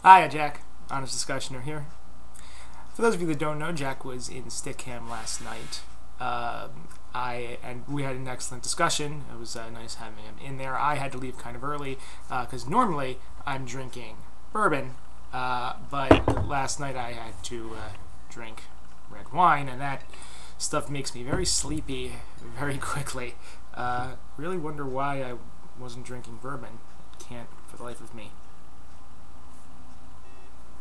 Hiya, Jack. Honest Discussioner here. For those of you that don't know, Jack was in Stickham last night. We had an excellent discussion. It was nice having him in there. I had to leave kind of early because normally I'm drinking bourbon, but last night I had to drink red wine, and that stuff makes me very sleepy very quickly. Really wonder why I wasn't drinking bourbon. Can't for the life of me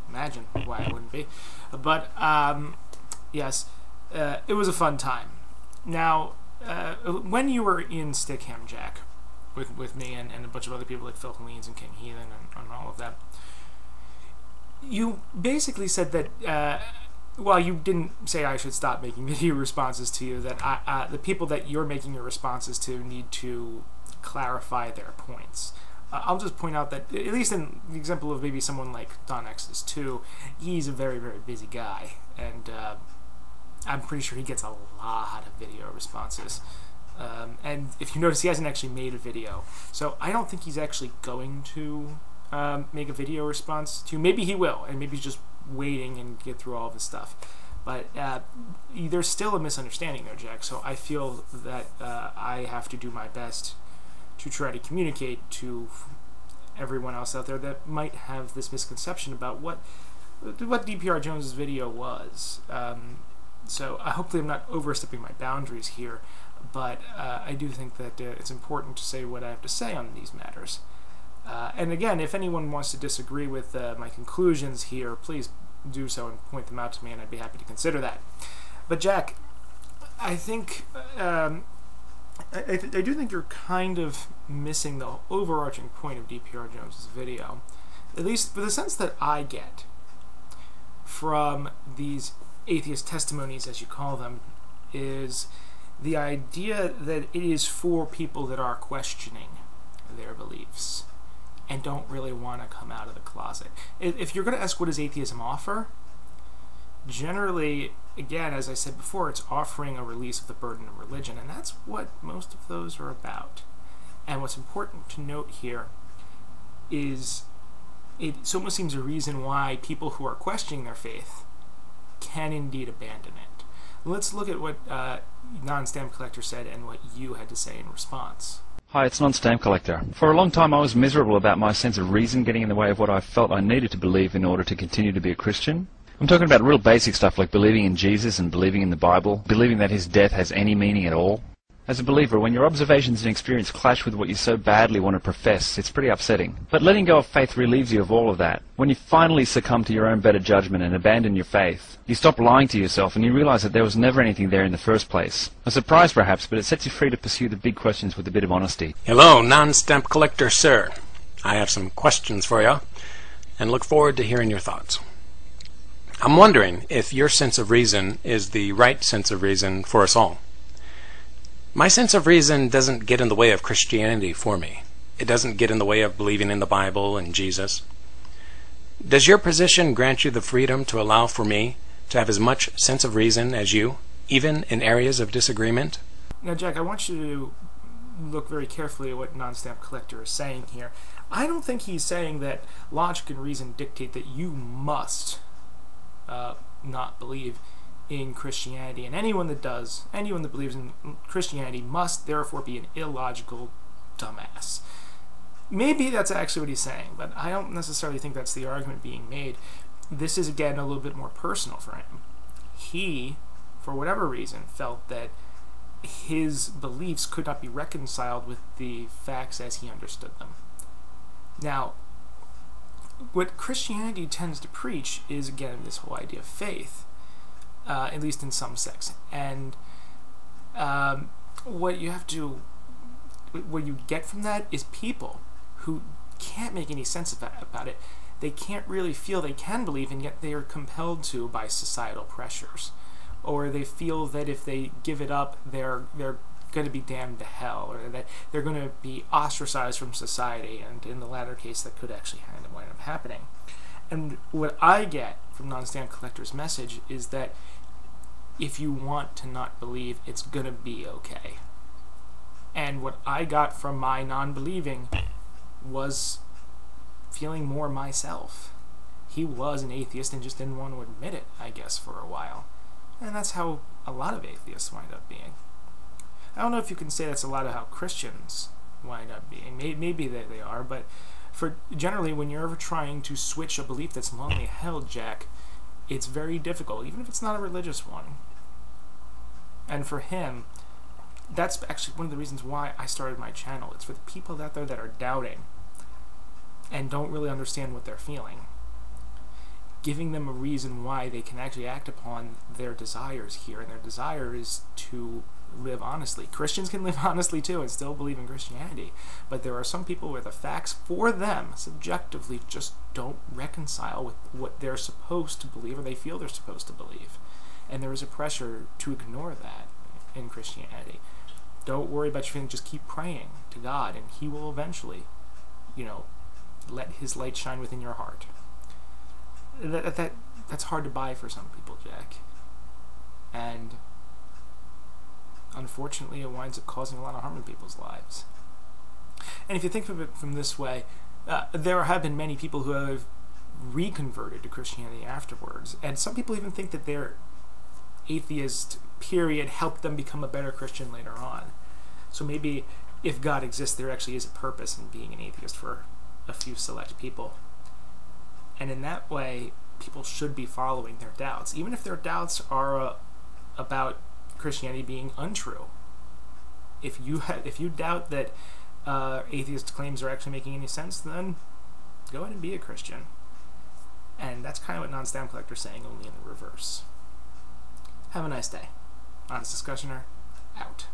imagine why I wouldn't be. But yes, it was a fun time. Now, when you were in Stickham, Jack, with me and a bunch of other people like Phil Collins and King Heathen and all of that, you basically said that, well, you didn't say I should stop making video responses to you, that the people that you're making your responses to need to clarify their points. I'll just point out that, at least in the example of maybe someone like Don Exodus 2, he's a very, very busy guy, and I'm pretty sure he gets a lot of video responses. And if you notice, he hasn't actually made a video, so I don't think he's actually going to make a video response to you. Maybe he will, and maybe he's just waiting and get through all of this stuff. But there's still a misunderstanding there, Jack, so I feel that I have to do my best to try to communicate to everyone else out there that might have this misconception about what DPR Jones's video was. So hopefully I'm not overstepping my boundaries here, but I do think that it's important to say what I have to say on these matters. And again, if anyone wants to disagree with my conclusions here, please do so and point them out to me, and I'd be happy to consider that. But Jack, I think I do think you're kind of missing the overarching point of DPR Jones's video, at least for the sense that I get from these atheist testimonies, as you call them, is the idea that it is for people that are questioning their beliefs and don't really want to come out of the closet. If you're going to ask what does atheism offer, generally, again, as I said before, it's offering a release of the burden of religion, and that's what most of those are about. And what's important to note here is it almost seems a reason why people who are questioning their faith can indeed abandon it. Let's look at what Nonstampcollector said and what you had to say in response. Hi, it's Nonstampcollector. For a long time I was miserable about my sense of reason getting in the way of what I felt I needed to believe in order to continue to be a Christian. I'm talking about real basic stuff like believing in Jesus and believing in the Bible, believing that his death has any meaning at all. As a believer, when your observations and experience clash with what you so badly want to profess, it's pretty upsetting. But letting go of faith relieves you of all of that. When you finally succumb to your own better judgment and abandon your faith, you stop lying to yourself and you realize that there was never anything there in the first place. A surprise perhaps, but it sets you free to pursue the big questions with a bit of honesty. Hello, Non-Stamp-Collector, sir. I have some questions for you, and look forward to hearing your thoughts. I'm wondering if your sense of reason is the right sense of reason for us all. My sense of reason doesn't get in the way of Christianity for me. It doesn't get in the way of believing in the Bible and Jesus. Does your position grant you the freedom to allow for me to have as much sense of reason as you, even in areas of disagreement? Now, Jack, I want you to look very carefully at what Nonstampcollector is saying here. I don't think he's saying that logic and reason dictate that you must not believe in Christianity, and anyone that believes in Christianity must therefore be an illogical dumbass. Maybe that's actually what he's saying, but I don't necessarily think that's the argument being made. This is, again, a little bit more personal for him. He, for whatever reason, felt that his beliefs could not be reconciled with the facts as he understood them. Now, what Christianity tends to preach is, again, this whole idea of faith, at least in some sects. And what you get from that is people who can't make any sense about it. They can't really feel they can believe, and yet they are compelled to by societal pressures. Or they feel that if they give it up, they're going to be damned to hell, or that they're going to be ostracized from society, and in the latter case that could actually wind up happening. And what I get from Nonstampcollector's message is that if you want to not believe, it's going to be okay. And what I got from my non-believing was feeling more myself. he was an atheist and just didn't want to admit it, I guess, for a while. And that's how a lot of atheists wind up being. I don't know if you can say that's a lot of how Christians wind up being. Maybe they are, but for generally, when you're ever trying to switch a belief that's longly held, Jack, it's very difficult, even if it's not a religious one. And for him, that's actually one of the reasons why I started my channel. It's for the people out there that are doubting and don't really understand what they're feeling. Giving them a reason why they can actually act upon their desires here, and their desire is to live honestly. Christians can live honestly too and still believe in Christianity, but there are some people where the facts for them subjectively just don't reconcile with what they're supposed to believe or they feel they're supposed to believe, and there is a pressure to ignore that in Christianity. Don't worry about your feelings, just keep praying to God and he will eventually, let his light shine within your heart. That's hard to buy for some people, Jack, and unfortunately it winds up causing a lot of harm in people's lives. And if you think of it from this way, there have been many people who have reconverted to Christianity afterwards, and some people even think that their atheist period helped them become a better Christian later on. So maybe if God exists, there actually is a purpose in being an atheist for a few select people. And in that way, people should be following their doubts, even if their doubts are about Christianity being untrue. If you doubt that atheist claims are actually making any sense, then go ahead and be a Christian. And that's kind of what Nonstampcollector is saying, only in the reverse. Have a nice day. Honest Discussioner, out.